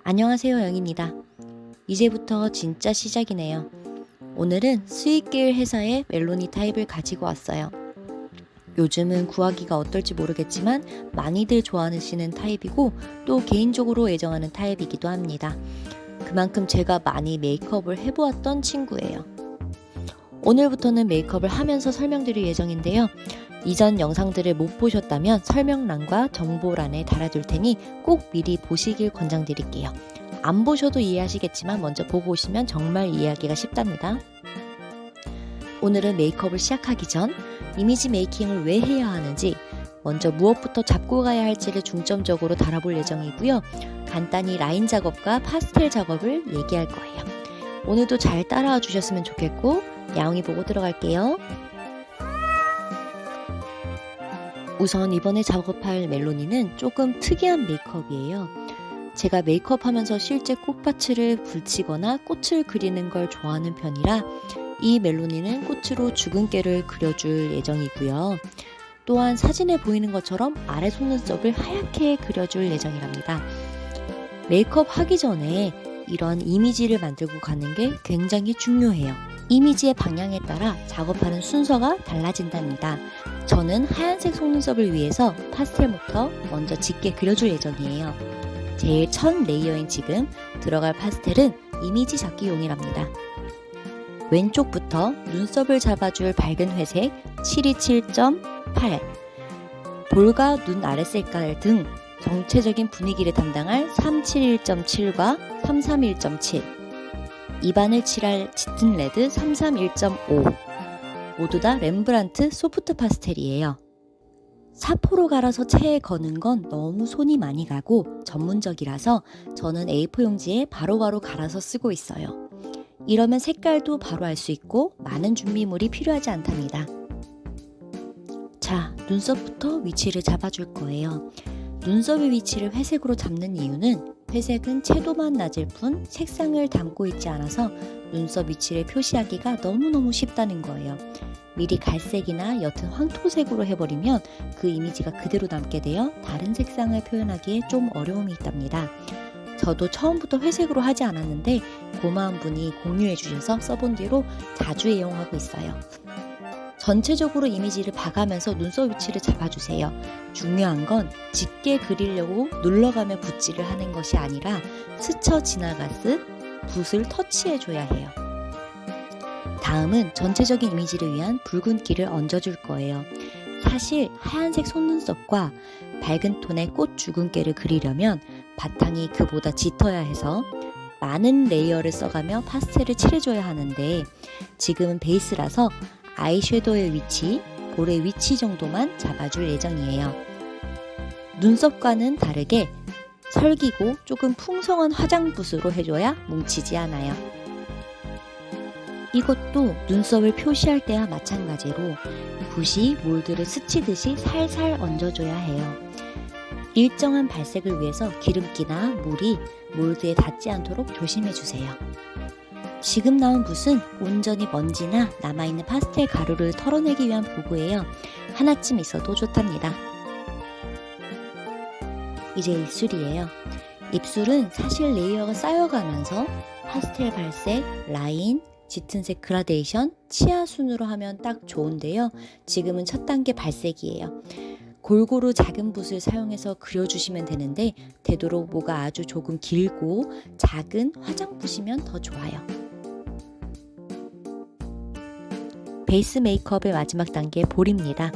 안녕하세요, 영입니다. 이제부터 진짜 시작이네요. 오늘은 스윗길 회사의 멜로니 타입을 가지고 왔어요. 요즘은 구하기가 어떨지 모르겠지만 많이들 좋아하시는 타입이고 또 개인적으로 애정하는 타입이기도 합니다. 그만큼 제가 많이 메이크업을 해보았던 친구예요. 오늘부터는 메이크업을 하면서 설명드릴 예정인데요. 이전 영상들을 못 보셨다면 설명란과 정보란에 달아둘 테니 꼭 미리 보시길 권장드릴게요. 안 보셔도 이해하시겠지만 먼저 보고 오시면 정말 이해하기가 쉽답니다. 오늘은 메이크업을 시작하기 전 이미지 메이킹을 왜 해야 하는지, 먼저 무엇부터 잡고 가야 할지를 중점적으로 다뤄볼 예정이고요. 간단히 라인 작업과 파스텔 작업을 얘기할 거예요. 오늘도 잘 따라와 주셨으면 좋겠고 야옹이 보고 들어갈게요. 우선 이번에 작업할 멜로니는 조금 특이한 메이크업이에요. 제가 메이크업 하면서 실제 꽃밭을 붙이거나 꽃을 그리는 걸 좋아하는 편이라 이 멜로니는 꽃으로 죽은 깨를 그려줄 예정이고요. 또한 사진에 보이는 것처럼 아래 속눈썹을 하얗게 그려줄 예정이랍니다. 메이크업 하기 전에 이런 이미지를 만들고 가는 게 굉장히 중요해요. 이미지의 방향에 따라 작업하는 순서가 달라진답니다. 저는 하얀색 속눈썹을 위해서 파스텔부터 먼저 짙게 그려줄 예정이에요. 제일 첫 레이어인 지금 들어갈 파스텔은 이미지 잡기용이랍니다. 왼쪽부터 눈썹을 잡아줄 밝은 회색 727.8, 볼과 눈 아래 색깔 등 전체적인 분위기를 담당할 371.7과 331.7, 입안을 칠할 짙은 레드 331.5, 모두 다 렘브란트 소프트 파스텔이에요. 사포로 갈아서 체에 거는 건 너무 손이 많이 가고 전문적이라서 저는 A4 용지에 바로바로 갈아서 쓰고 있어요. 이러면 색깔도 바로 알 수 있고 많은 준비물이 필요하지 않답니다. 자, 눈썹부터 위치를 잡아줄 거예요. 눈썹의 위치를 회색으로 잡는 이유는 회색은 채도만 낮을 뿐 색상을 담고 있지 않아서 눈썹 위치를 표시하기가 너무너무 쉽다는 거예요. 미리 갈색이나 옅은 황토색으로 해버리면 그 이미지가 그대로 남게 되어 다른 색상을 표현하기에 좀 어려움이 있답니다. 저도 처음부터 회색으로 하지 않았는데 고마운 분이 공유해 주셔서 써본 뒤로 자주 애용하고 있어요. 전체적으로 이미지를 봐가면서 눈썹 위치를 잡아주세요. 중요한 건 짙게 그리려고 눌러가며 붓질을 하는 것이 아니라 스쳐 지나가듯 붓을 터치해줘야 해요. 다음은 전체적인 이미지를 위한 붉은기를 얹어줄 거예요. 사실 하얀색 속눈썹과 밝은 톤의 꽃 주근깨를 그리려면 바탕이 그보다 짙어야 해서 많은 레이어를 써가며 파스텔을 칠해줘야 하는데 지금은 베이스라서 아이섀도우의 위치, 볼의 위치 정도만 잡아줄 예정이에요. 눈썹과는 다르게 설기고 조금 풍성한 화장붓으로 해줘야 뭉치지 않아요. 이것도 눈썹을 표시할 때와 마찬가지로 붓이 몰드를 스치듯이 살살 얹어줘야 해요. 일정한 발색을 위해서 기름기나 물이 몰드에 닿지 않도록 조심해주세요. 지금 나온 붓은 온전히 먼지나 남아있는 파스텔 가루를 털어내기 위한 도구예요. 하나쯤 있어도 좋답니다. 이제 입술이에요. 입술은 사실 레이어가 쌓여가면서 파스텔 발색, 라인, 짙은색 그라데이션, 치아 순으로 하면 딱 좋은데요. 지금은 첫 단계 발색이에요. 골고루 작은 붓을 사용해서 그려주시면 되는데 되도록 모가 아주 조금 길고 작은 화장붓이면 더 좋아요. 베이스 메이크업의 마지막 단계 볼입니다.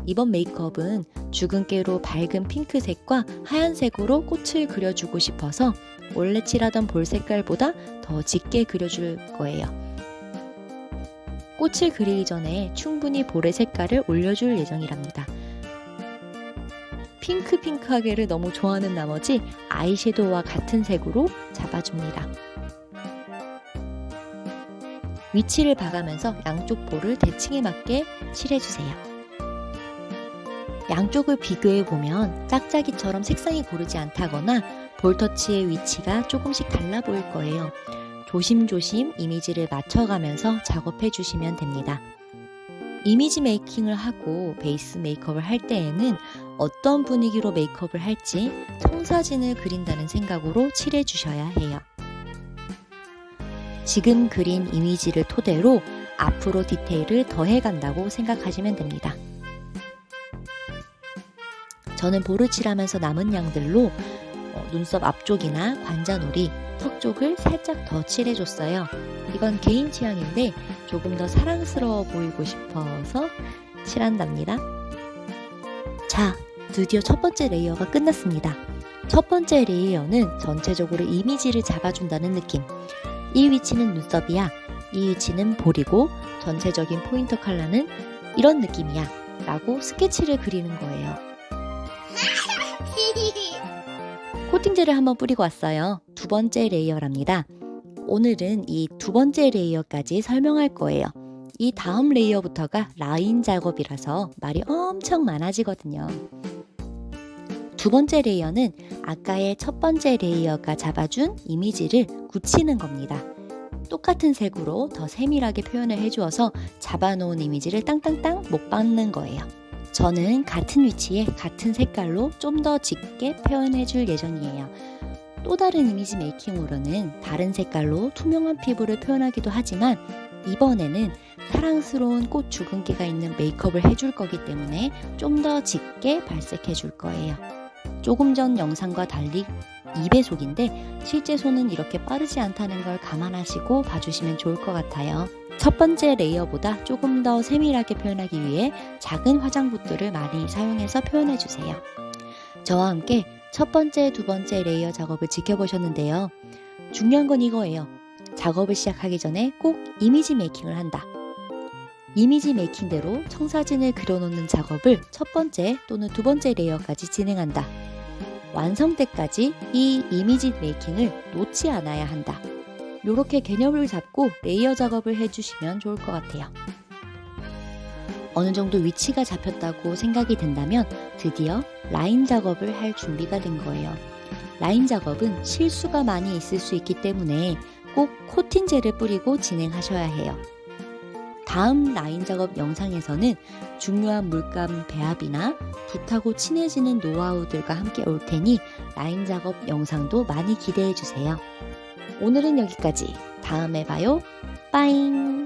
이번 메이크업은 주근깨로 밝은 핑크색과 하얀색으로 꽃을 그려주고 싶어서 원래 칠하던 볼 색깔보다 더 짙게 그려줄 거예요. 꽃을 그리기 전에 충분히 볼의 색깔을 올려줄 예정이랍니다. 핑크하게를 너무 좋아하는 나머지 아이섀도우와 같은 색으로 잡아줍니다. 위치를 봐가면서 양쪽 볼을 대칭에 맞게 칠해주세요. 양쪽을 비교해보면 짝짝이처럼 색상이 고르지 않다거나 볼터치의 위치가 조금씩 달라 보일 거예요. 조심조심 이미지를 맞춰가면서 작업해 주시면 됩니다. 이미지 메이킹을 하고 베이스 메이크업을 할 때에는 어떤 분위기로 메이크업을 할지 청사진을 그린다는 생각으로 칠해 주셔야 해요. 지금 그린 이미지를 토대로 앞으로 디테일을 더해간다고 생각하시면 됩니다. 저는 볼을 칠하면서 남은 양들로 눈썹 앞쪽이나 관자놀이, 턱 쪽을 살짝 더 칠해줬어요. 이건 개인 취향인데 조금 더 사랑스러워 보이고 싶어서 칠한답니다. 자, 드디어 첫 번째 레이어가 끝났습니다. 첫 번째 레이어는 전체적으로 이미지를 잡아준다는 느낌. 이 위치는 눈썹이야, 이 위치는 볼이고 전체적인 포인터 컬러는 이런 느낌이야 라고 스케치를 그리는 거예요. 코팅젤을 한번 뿌리고 왔어요. 두 번째 레이어랍니다. 오늘은 이 두 번째 레이어까지 설명할 거예요. 이 다음 레이어부터가 라인 작업이라서 말이 엄청 많아지거든요. 두 번째 레이어는 아까의 첫 번째 레이어가 잡아준 이미지를 굳히는 겁니다. 똑같은 색으로 더 세밀하게 표현을 해주어서 잡아놓은 이미지를 땅땅땅 못 박는 거예요. 저는 같은 위치에 같은 색깔로 좀 더 짙게 표현해 줄 예정이에요. 또 다른 이미지 메이킹으로는 다른 색깔로 투명한 피부를 표현하기도 하지만 이번에는 사랑스러운 꽃 주근깨가 있는 메이크업을 해줄 거기 때문에 좀 더 짙게 발색해 줄 거예요. 조금 전 영상과 달리 2배속인데 실제 손은 이렇게 빠르지 않다는 걸 감안하시고 봐주시면 좋을 것 같아요. 첫 번째 레이어보다 조금 더 세밀하게 표현하기 위해 작은 화장붓들을 많이 사용해서 표현해주세요. 저와 함께 첫 번째, 두 번째 레이어 작업을 지켜보셨는데요. 중요한 건 이거예요. 작업을 시작하기 전에 꼭 이미지 메이킹을 한다. 이미지 메이킹대로 청사진을 그려놓는 작업을 첫 번째 또는 두 번째 레이어까지 진행한다. 완성 때까지 이 이미지 메이킹을 놓지 않아야 한다. 이렇게 개념을 잡고 레이어 작업을 해주시면 좋을 것 같아요. 어느 정도 위치가 잡혔다고 생각이 된다면 드디어 라인 작업을 할 준비가 된 거예요. 라인 작업은 실수가 많이 있을 수 있기 때문에 꼭 코팅젤을 뿌리고 진행하셔야 해요. 다음 라인 작업 영상에서는 중요한 물감 배합이나 붓하고 친해지는 노하우들과 함께 올 테니 라인 작업 영상도 많이 기대해 주세요. 오늘은 여기까지. 다음에 봐요. 빠잉!